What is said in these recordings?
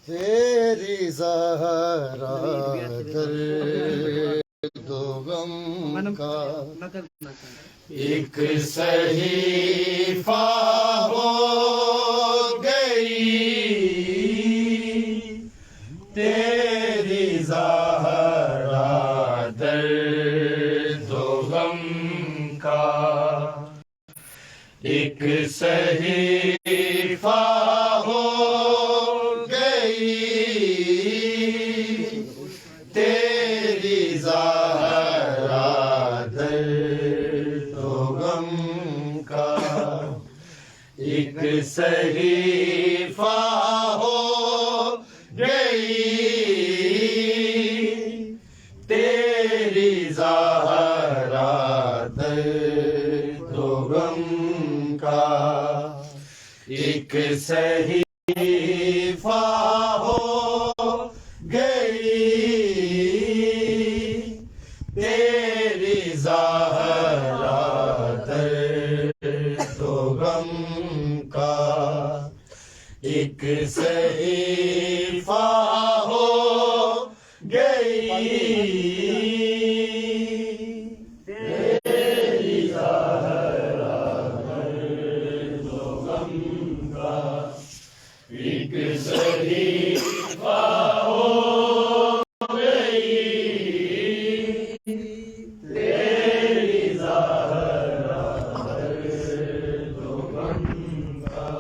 तेरी ज़हरा दो गम का एक सहीफा हो गई, तेरी ज़हरा दो गम का एक सहीफा हो तेरी ज़हरा दो गम का एक सहीफा हो गई, तेरी ज़हरा दो गम का एक सहीफा हो गई, तेरी ज़हरा दो गम का एक सहीफा हो गई, तेरी ज़हरा दो गम का एक सहीफा हो गई, तेरी ज़हरा दो गम का एक सहीफा हो गई, तेरी ज़हरा दो गम का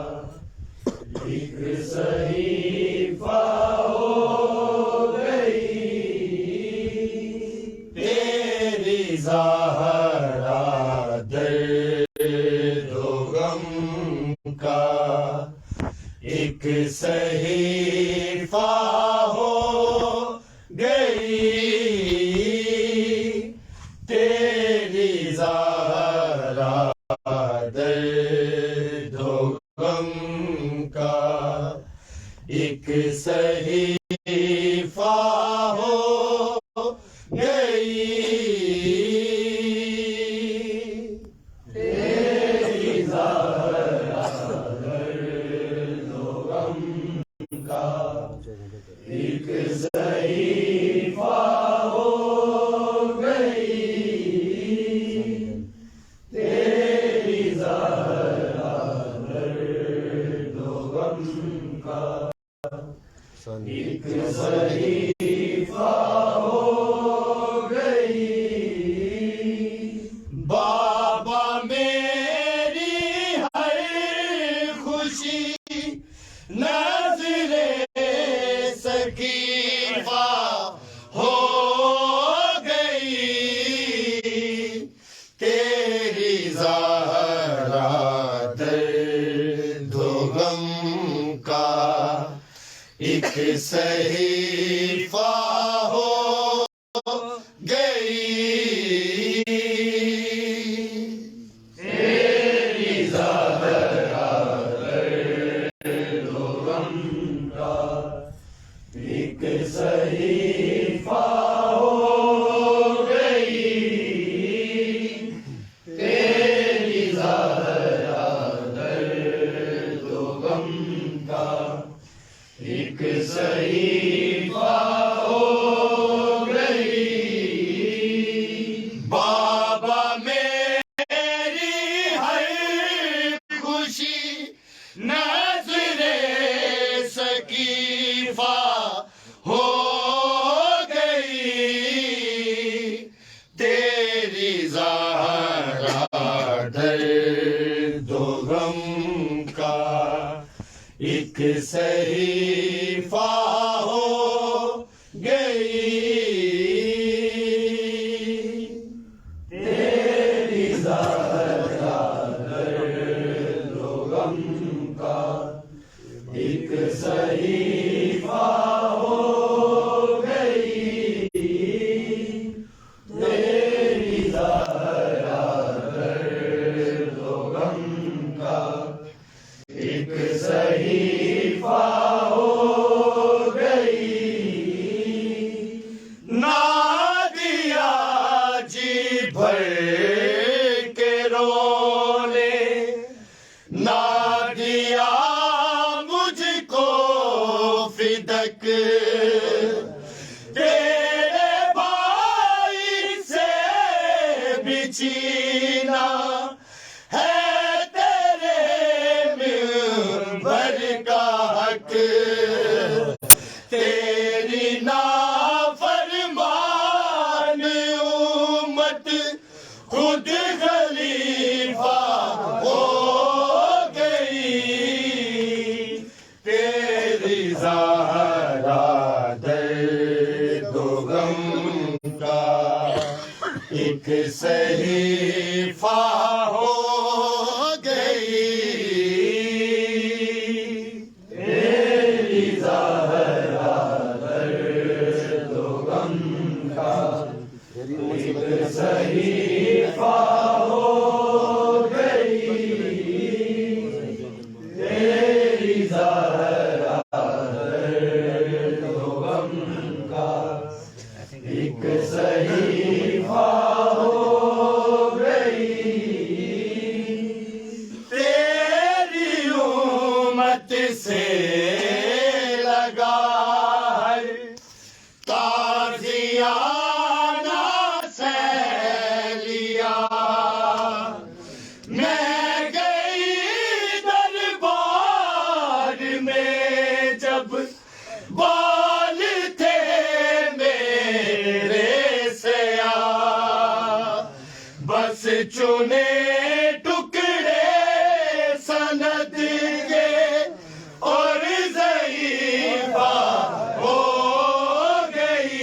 एक सहीफा हो गई, तेरी ज़हरा दो गम का एक सहीफा हो गई, तेरी ज़हरा दो गम का एक सहीफा हो गई, तेरी ज़हरा दो गम का एक सहीफा हो गई। बाबा मेरी हर खुशी नज़रे सकीफा हो गई, तेरी ज़हरा दो गम का एक सहीफा हो गई, तेरी ज़हरा दो गम का एक सहीफा हो गई, तेरी ज़हरा दो गम का एक सहीफा हो गई। बाबा मेरी हर खुशी नज़रे सकीफा हो गई, तेरी ज़हरा दो गम का एक सहीफा हो गई, तेरी ज़हरा दो गम का एक सहीफा हो गई, तेरी ज़हरा दो गम का एक सहीफा सहीफा हो गई। नादिया जी भर के रोने, नादिया मुझको फिदक, तेरे भाई से बिछीना है तेरे मिंबर का हक। तेरी नाफरमान उम्मत खुद खलीफा हो गई। तेरी ज़हरा दर्द गम का एक सहीफा हो गई। तेरी ज़हरा दर्द गम का एक सहीफा हो गई। तेरी ज़हरा दर्द गम का एक सहीफा हो गई। तेरी उम्मत से लगा है ताज़ियाना सैलिया। मैं गई दरबार में जब बाल थे मेरे सया। बस चुने टुकड़े सनद के और ज़ईफ़ा हो गई।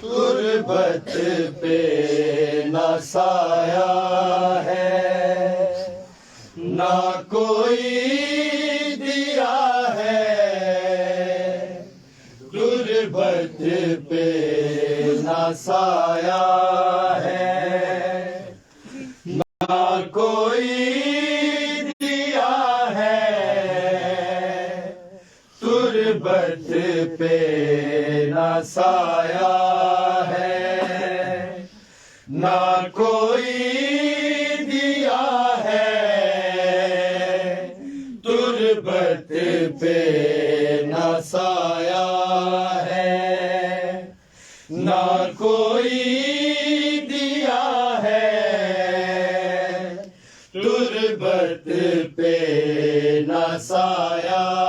तुरबत पे न साया है ना कोई दिया है, तुरबत पे न साया है ना कोई दिया है, तुरबत पे न साया ना कोई दिया है, तुरबत पे न साया है ना कोई दिया है, तुरबत पे न साया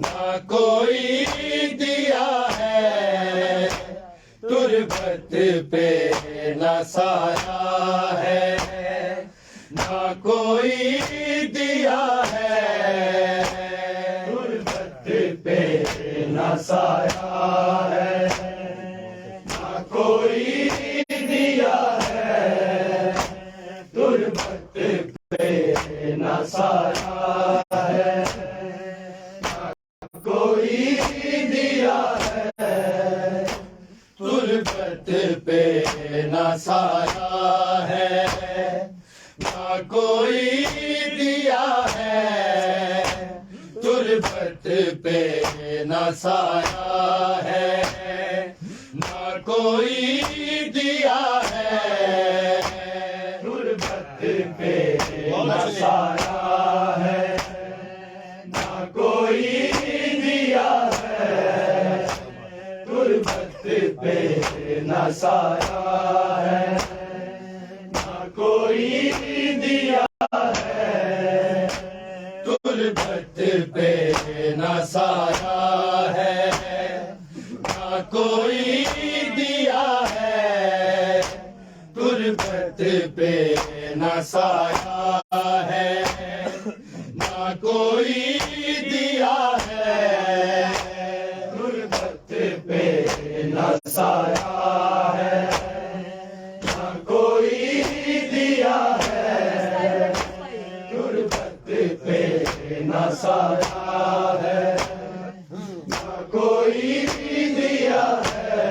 ना कोई दिया है, तुरबत पे न साया है, ना कोई दिया है, तुरबत पे न साया है, ना कोई दिया है, तुरबत पे न साया है, कोई दिया है, तुरबत पे न साया है, ना कोई दिया है, तुरबत पे न साया है, ना कोई दिया है, तुरबत पे न साया है, ना कोई तुरबत पे न साया है, ना कोई दिया है, तुरबत पे न साया है, ना कोई दिया है, तुरबत पे न साया है, ना कोई दिया है, तुरबत पे न साया है, ना कोई दिया है, तुरबत पे न साया है, ना कोई दिया है,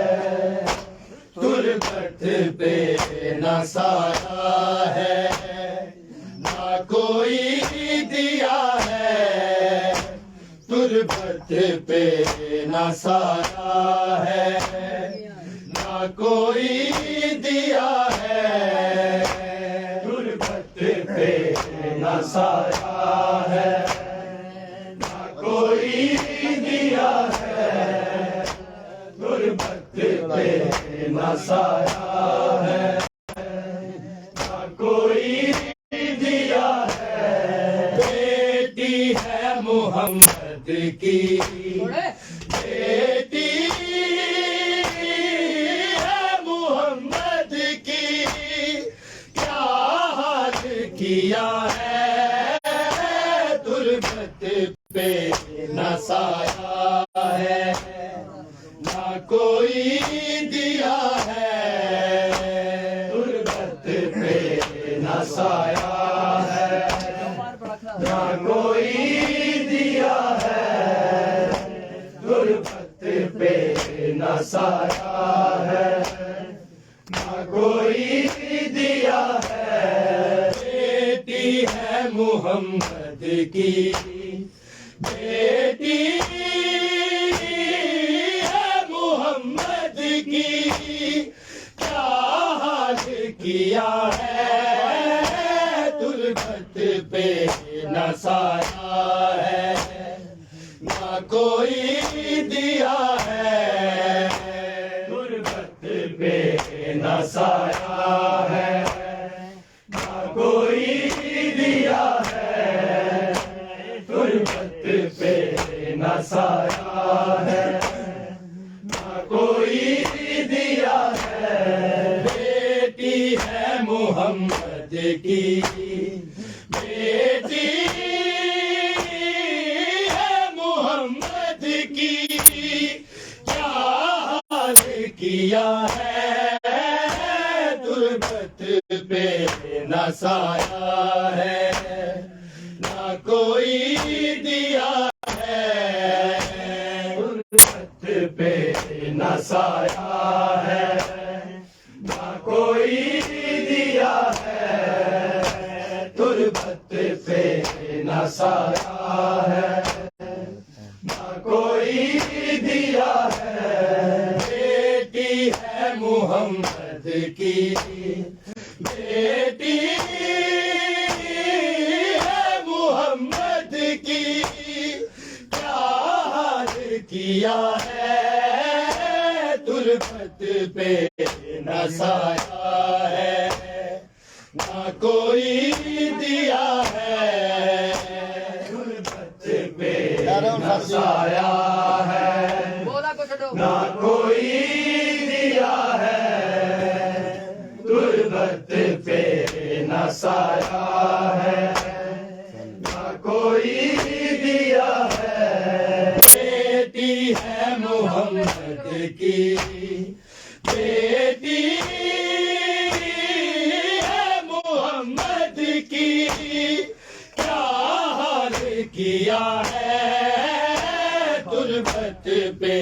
तुरबत पे न साया है, ना कोई दिया है, तुरबत पे न साया है, ना कोई दिया है, तुरबत पे न साया है, ना कोई दिया है, तुरबत पे न साया है, ना कोई दिया है, बेटी है मोहम्मद की, बेटी है मोहम्मद की, क्या हाल किया है, तुरबत पे न साया है, ना कोई दिया है, तुरबत पे न साया है, ना कोई दिया है, तुरबत पे न साया है, ना कोई दिया है, बेटी है मोहम्मद की, बेटी है मोहम्मद की, क्या हाल किया है, तुरबत पे न साया है, ना कोई दिया है, तुरबत पे न साया है, ना कोई दिया है, तुरबत पे न साया है, ना कोई दिया है, बेटी है मोहम्मद की, बेटी है मोहम्मद की, क्या हाल किया है, तुरबत पे न साया है, ना कोई दिया है, तुरबत पे न साया है, ना कोई दिया है, तुरबत पे न साया है, ना कोई दिया है, बेटी है मोहम्मद की, बेटी है मोहम्मद की, क्या हाल किया है, तुरबत पे न साया है, ना कोई दिया है, तुरबत पे न नसाया है, ना कोई दिया है तुर्बत पे नसाया है, ना कोई दिया है। बेटी है मोहम्मद की, बेटी है मोहम्मद की, क्या हाल किया है तुर्बत पे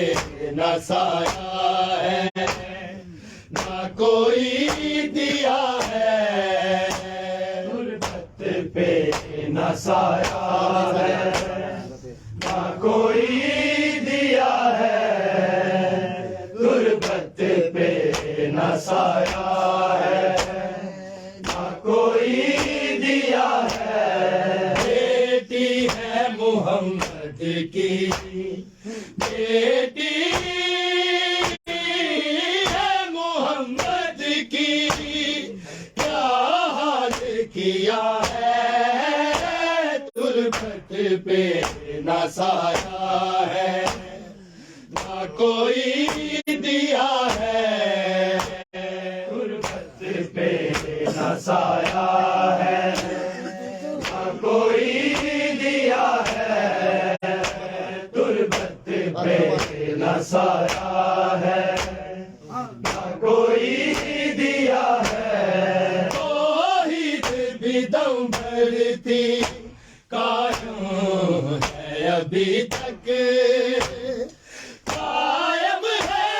नसाया है, ना कोई दिया है तुर्बत पे नसाया है, ना कोई दिया है तुर्बत पे नसाया है, ना कोई दिया है। बेटी है मोहम्मद की, बेटी है मोहम्मद की, क्या हाल किया है तुर्बत पे नसाया है, ना कोई दिया है तुर्बत पे नसाया है, ना कोई दिया है तुर्बत पे नसाया है, ना कोई दिया है। तौहीद बिदम भरती कायम है अभी तक, कायम है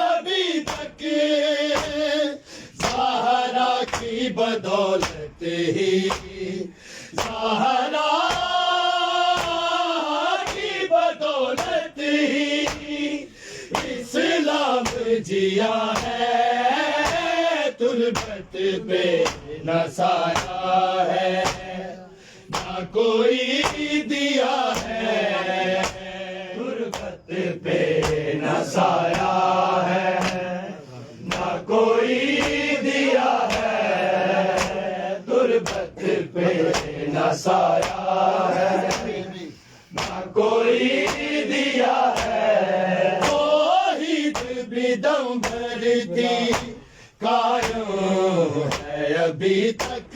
अभी तक, ज़हरा की बदौलत ही, ज़हरा की बदौलत ही इस्लाम जिया है तुर्बत पे नसाया है, ना कोई दिया है तुर्बत पे नसाया है, ना कोई दिया है तुर्बत पे नसाया है, ना कोई दिया है। तौहीद बिदम भरती कायम है अभी तक,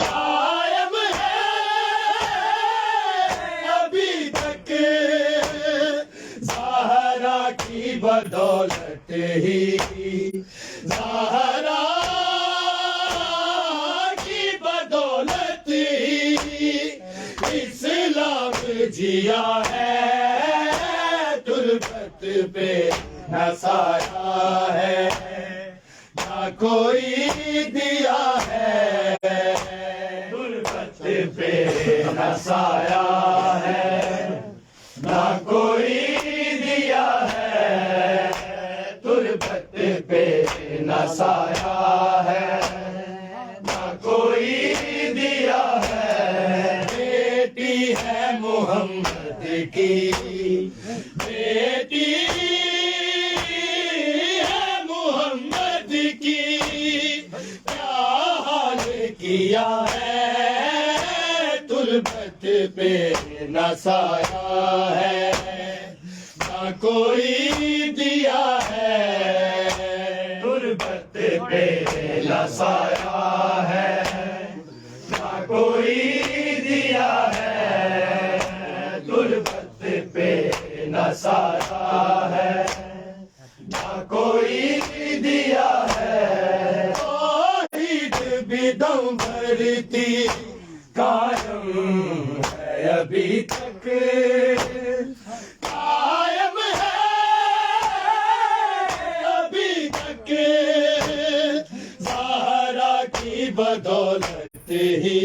कायम है अभी तक, ज़हरा की बदौलत ही, ज़हरा की बदौलत ही इस्लाम जिया है तुर्बत पे नसाया है, ना कोई दिया है तुर्बत पे नसाया है, ना कोई दिया है तुर्बत पे नसाया है, ना कोई दिया है। बेटी है मोहम्मद की, बेटी है मोहम्मद की, क्या हाल किया है तुर्बत पे नसाया है, ना कोई दिया है तुर्बत पे नसाया है, ना कोई दिया है तुर्बत पे नसाया है, ना कोई दिया है। तौहीद बिदम भरती कायम है अभी तक, कायम है अभी तक, ज़हरा की बदौलत ही,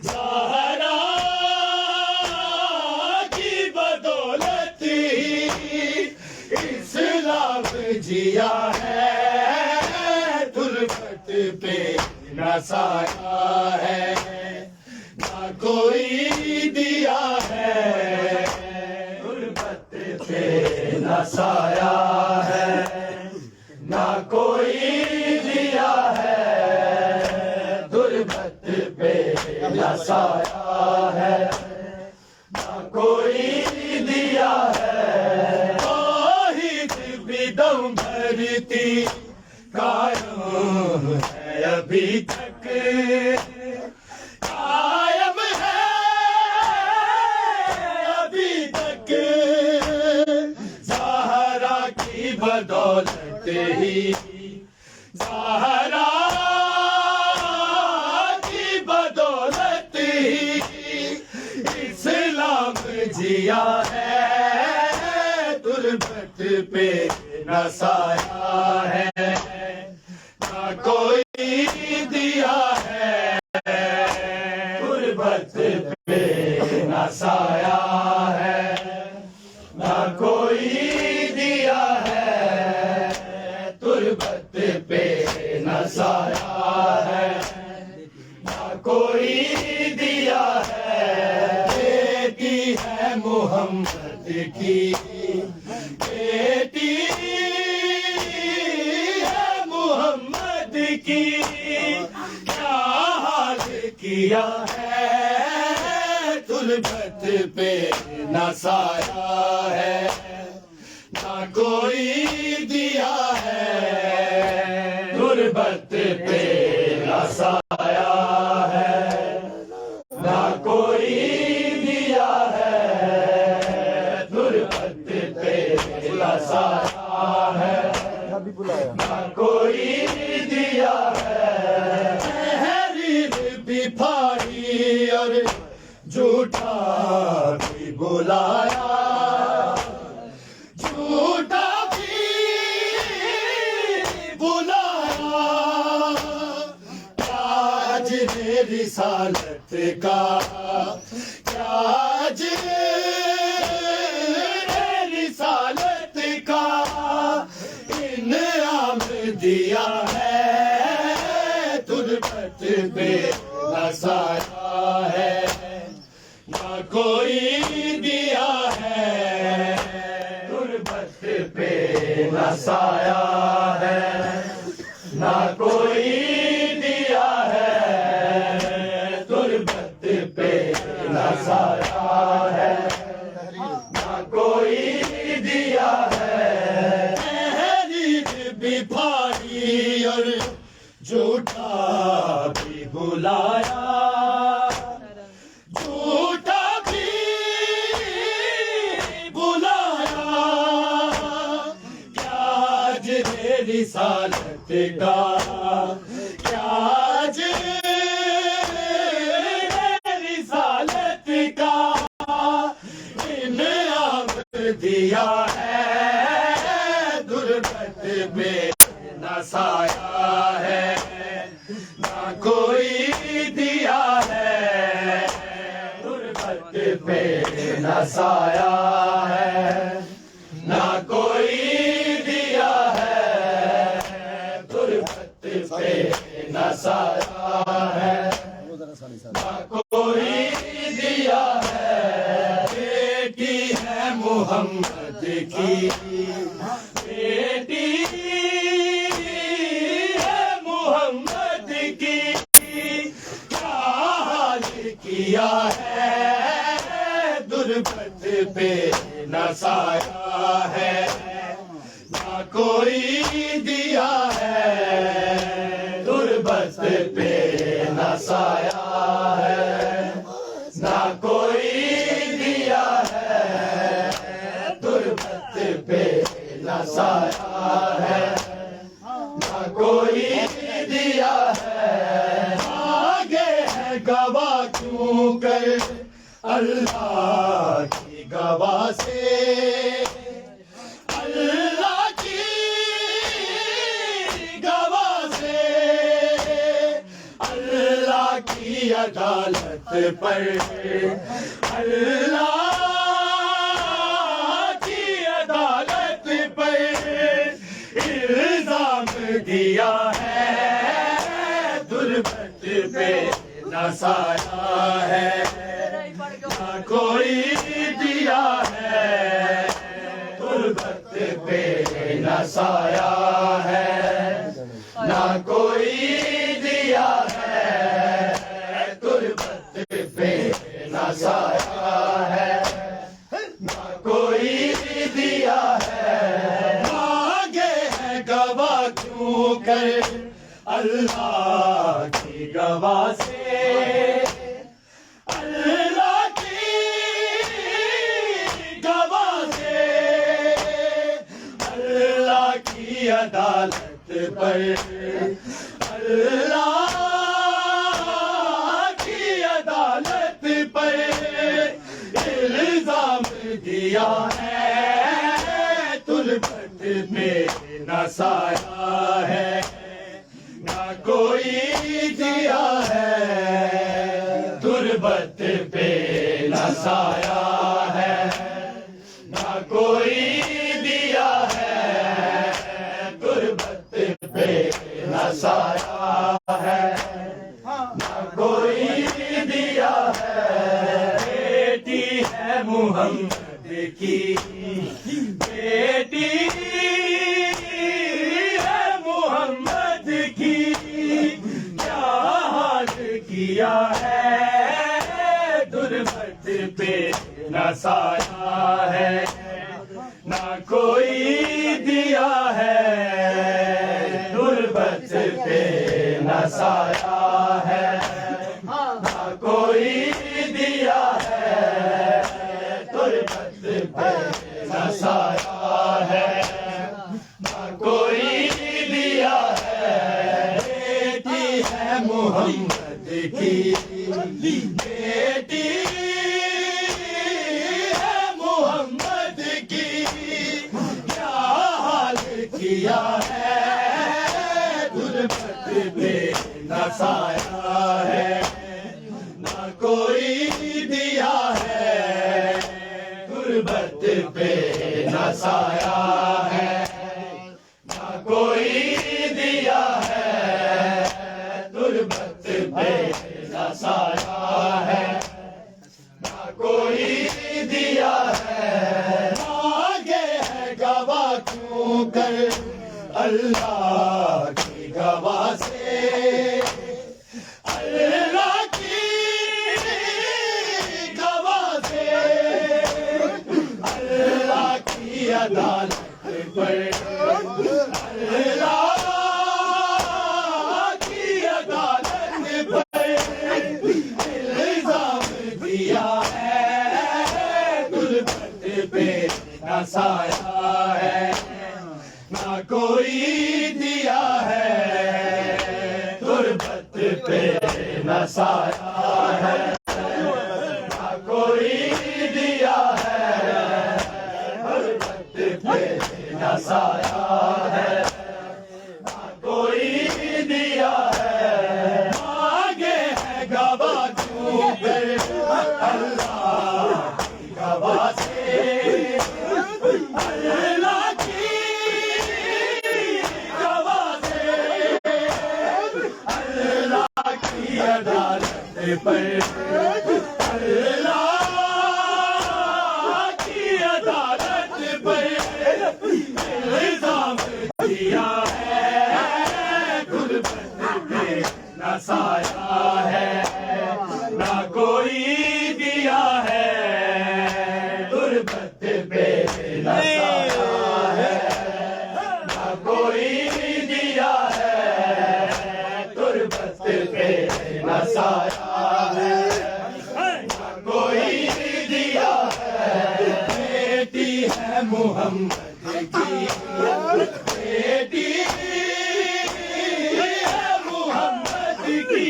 ज़हरा की बदौलत ही इस्लाम जिया है तुर्बत पे नसाया है, ना कोई दिया है तुर्बत पे नसाया है, ना कोई दिया है तुर्बत पे नसाया है, ना कोई दिया है। तौहीद भी दम भरती कायम है अभी तक, कायम है अभी तक। ज़हरा की बदौलत ही, ज़हरा की बदौलत ही इस्लाम जिया है। तुर्बत पे न साया है, ना कोई दिया है। तुर्बत पे न साया है, ना कोई दिया है। तुर्बत पे न साया है, ना कोई दिया है। बेटी है मोहम्मद की, बेटी है मोहम्मद की, क्या हाल किया है। तुर्बत पे न साया है, ना कोई दिया है। तुर्बत पे न साया है, ना कोई दिया है। तुर्बत पे न साया है, ना कोई दिया है। तहरीर भी फाड़ी और झूठा भी बुलाया, झूठा भी बुलाया। आज रिसालत का, आज रिसालत का इनाम दिया है। तुर्बत पे न साया है, ना कोई दिया है। तुर्बत पे न साया है, ना कोई दिया है। तुर्बत पे न साया है, ना कोई दिया है। तहरीर भी फाड़ी और झूठा भी बुलाया, झूठा भी बुलाया। क्या आज रिसालत का, क्या आज रिसालत का इनाम दिया है। तुर्बत पे न साया है, ना कोई दिया है। तुर्बत पे न साया है, ना कोई दिया है। तुर्बत पे न साया है, ना कोई दिया है। बेटी है मोहम्मद की, बेटी है मोहम्मद की, क्या हाल किया है। तुर्बत पे न साया है, ना कोई दिया है। तुर्बत पे न साया है, ना कोई दिया है। तुर्बत पे न साया है, ना कोई दिया है। आगे है गवाह क्यों कर अल्लाह की गवाह से, अल्लाह की गवाह से। अल्लाह की अदालत पर, अल्लाह की अदालत पर इल्जाम दिया है। तुर्बत पे न साया है, ना कोई दिया है। तुर्बत पे न साया है, ना कोई दिया है। तुर्बत पे न नसाया है, ना कोई दिया है। मांगे है गवाह क्यों कर अल्लाह की गवाह से, अल्लाह की गवाह से, अल्लाह की अदालत पर, अल्लाह की अदालत पर इल्जाम दिया है, तुलबत पे न साया है, ना कोई दिया है, तुलबत पे न साया है, ना कोई दिया है, तुलबत पे न साया है, ना कोई दिया है। बेटी है मोहम्मद की, बेटी है मोहम्मद की, क्या हाल किया है, तुलबत पे न साया है, ना कोई दिया है, तुलबत पे न साया है, ना कोई दिया है, तुलबत पे न साया है, ना कोई दिया है। बेटी है मोहम्मद की, बेटी है मोहम्मद की, क्या हाल किया है, तुलबत पे न साया है, ना कोई दिया है, तुलबत पे न साया है, ना कोई दिया है, तुलबत पे न साया है, ना कोई दिया है। मांगे है गवाह क्यों कर अल्लाह की गवाह से, अल्लाह की गवाह से, अल्लाह की अदालत पर, अल्लाह की अदालत पर इल्जाम दिया है, तुलबत पे न साया है, ना कोई दिया है, तुलबत पे न साया है, ना कोई दिया है, तुलबत पे न साया है, ना कोई दिया है। मांगे है गवाह क्यों कर अल्लाह की गवाह से, अल्लाह की गवाह से, अल्लाह की अदालत पर, अल्लाह की अदालत पर इल्जाम दिया है, तुलबत पे न साया है, ना कोई दिया है, तुलबत पे न साया है, ना कोई दिया है, तुलबत पे न साया है, ना कोई दिया है। बेटी है मोहम्मद की, बेटी है मोहम्मद की,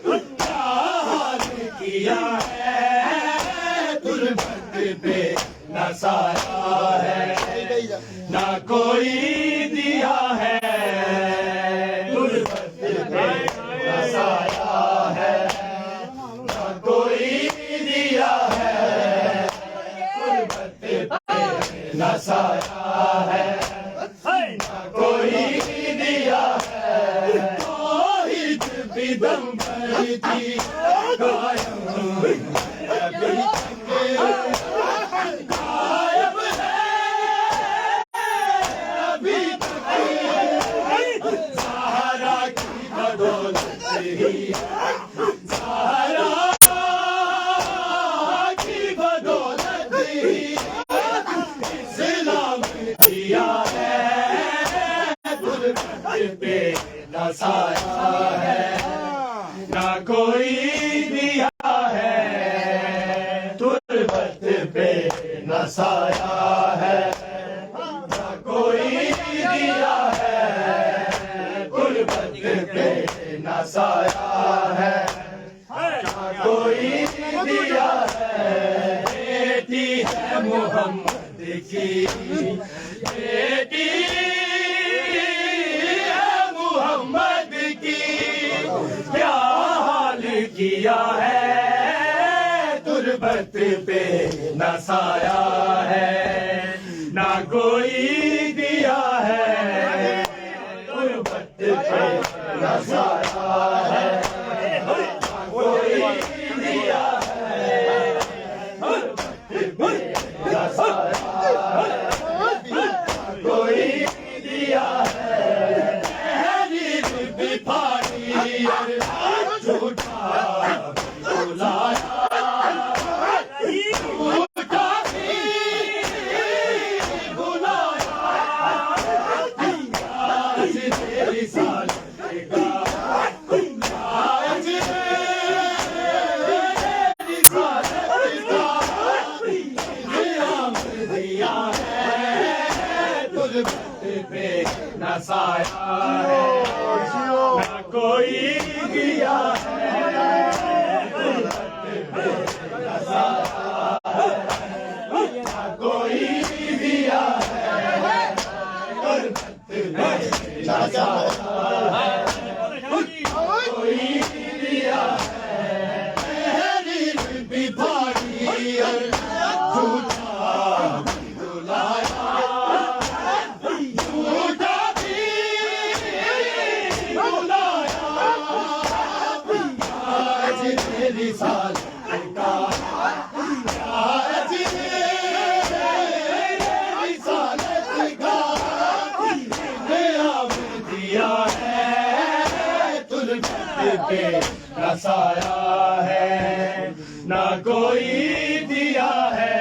क्या हाल किया है, तुलबत पे न साया है, ना कोई दिया है, तुलबत पे न साया है, ना कोई दिया है, तुलबत पे न साया है, ना कोई दिया है। तौहीद बिदंबर की कायम अभी गायब है, अभी तक सहारा की बदौलत ही, सहारा साया है, ना कोई दिया है, तुर्बत पे न साया है, ना कोई दिया है, तुर्बत पे न साया है, ना कोई दिया है। बेटी है मोहम्मद की, बेटी है मोहम्मद की, क्या हाल किया है, तुर्बत पे न साया है, ना कोई दिया है, तुर्बत पे न साया है, ना कोई दिया है, तुर्बत पे न साया है, कोई दिया है। तहरीर बिफारी झूठा बुलाया, झूठा भी बुलाया, आज तेरी सालत का, आज तेरी सालत का इनाम दिया है, तुर्बत पे न साया है, ना कोई दिया है, तुर्बत पे न साया है, ना कोई दिया है, तुर्बत पे न साया है, कोई दिया है। तहरीर बिफारी झूठा बुलाया, झूठा भी बुलाया, आज तेरी सालत का, आज तेरी सालत का इनाम दिया है, तुर्बत पे न साया है, ना कोई दिया है,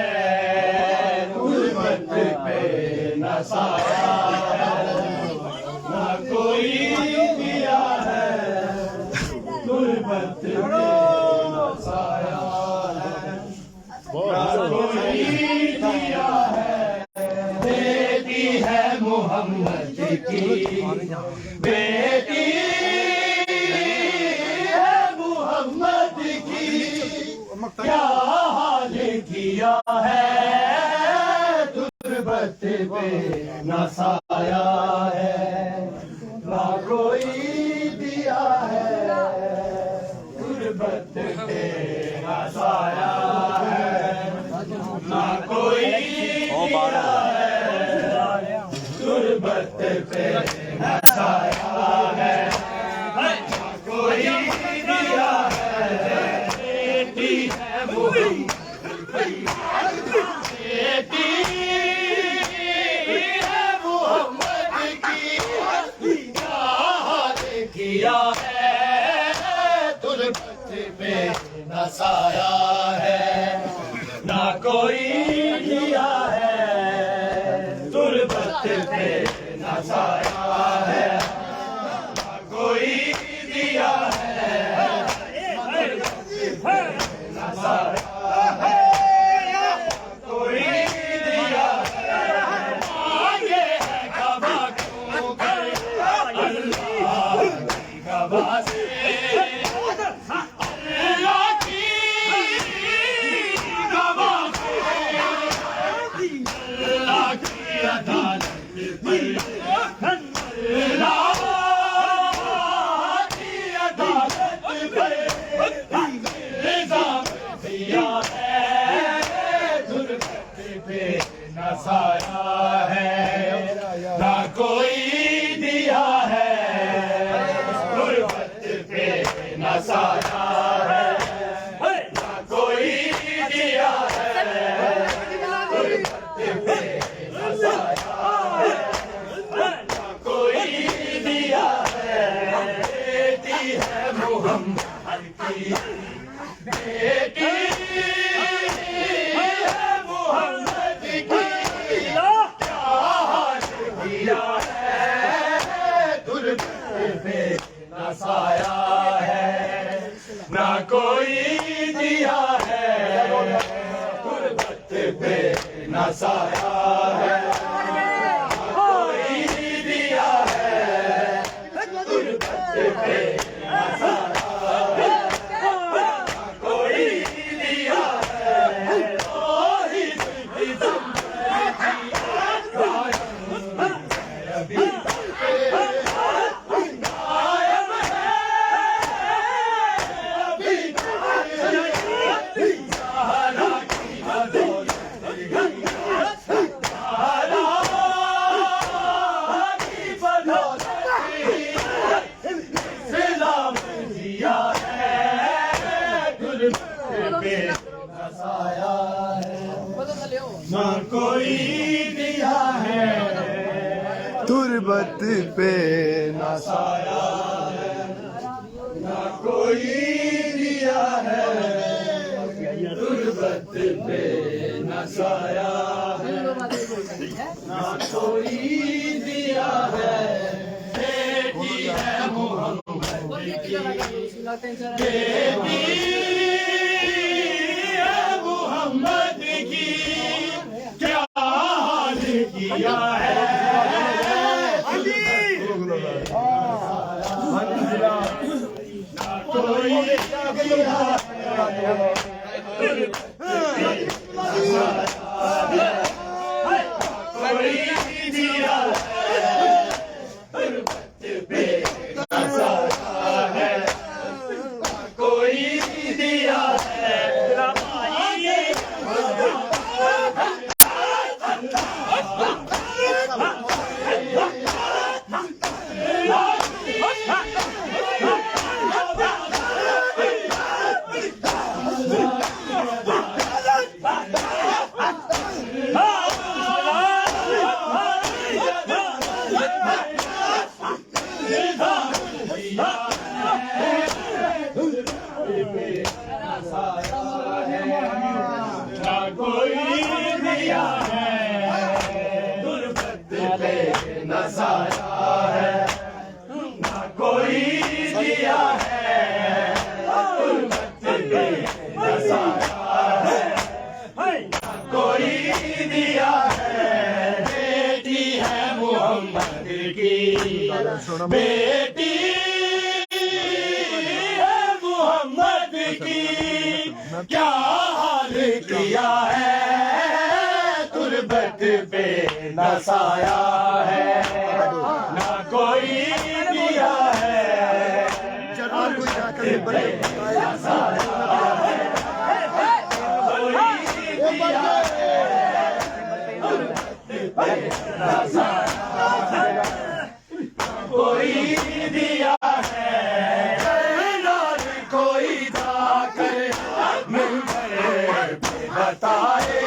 तुर्बत पे न साया है, ना कोई दिया है, तुर्बत पे न साया है, ना कोई दिया है। बेटी है मोहम्मद की, बेटी है मोहम्मद की, क्या हाल किया है, तुर्बत पे न साया है, ना कोई दिया है, तुर्बत पे न साया है, ना कोई दिया है, तुर्बत पे न साया है, ना कोई दिया है। बेटी है मोहम्मद की, बेटी है मोहम्मद की, क्या हाल किया है, तुर्बत पे न साया है, ना कोई दिया है, तुर्बत पे न साया है, ना कोई दिया है, न साया है, कोई दिया है। आगे है कबा क्यों कर, अल्लाह की कबा से, अल्लाह की कबा से, अल्लाह की अदालत पर, अल्लाह नसाया है, कोई दिया है गुरबत पे नसाया है, कोई दिया है वही ना कोई दिया है तुरबत पे नसाया है, ना कोई दिया है तुरबत पे नसाया है, ना कोई दिया है बेटी है मोहम्मद की, बेटी है मोहम्मद की, क्या हाल किया है कोई दिया कोई दिया पे नसाया है, कोई दिया है नसाया है, ना कोई दिया है गुरबत पे नसाया है, ना कोई दिया है बेटी है मोहम्मद की, बेटी है मोहम्मद की, क्या हाल किया है तुरबत पे नसाया है, ना कोई दिया है तुरबत पे नसाया है, कोई दिया है तुरबत पे नसाया है, कोई दिया है कोई जाकर मिंबर पे बताए,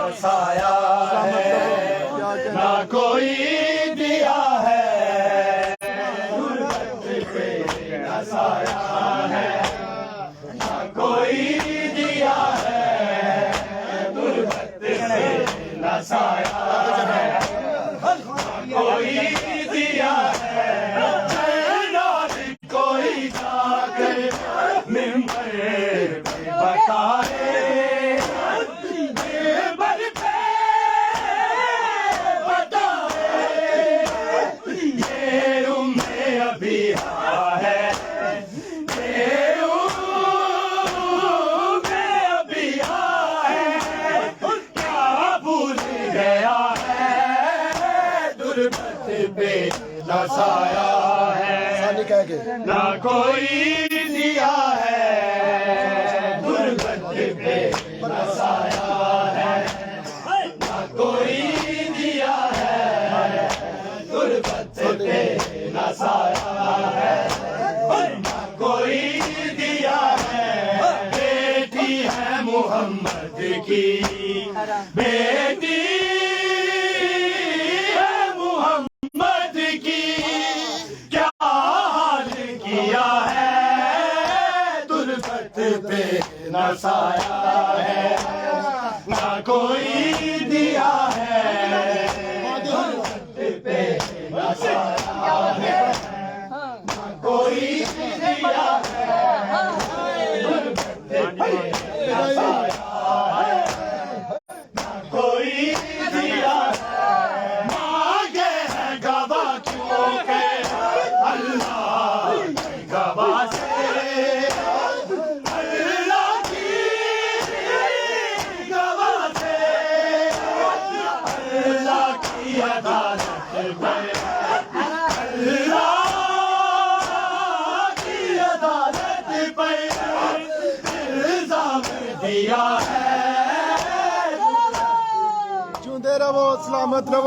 नसाया है, ना कोई दिया है गुरबत पे नसाया है, ना कोई दिया है गुरबत पे नसाया है, कोई दिया है कोई जाकर मिंबर पे बताए, पे नसाया है, ना कोई दिया है गुरबत पे नसाया है, ना कोई दिया है गुरबत पे नसाया है, ना कोई दिया है बेटी है मोहम्मद की, बेटी की, क्या हाल किया है पे न साया है ना कोई दिया है, पे न साया है ना कोई दिया है, पे न साया है ना कोई दिया है। मांगे है गवा क्योंकि अल्लाह गवा से जिंदे रहो, सलामत रहो।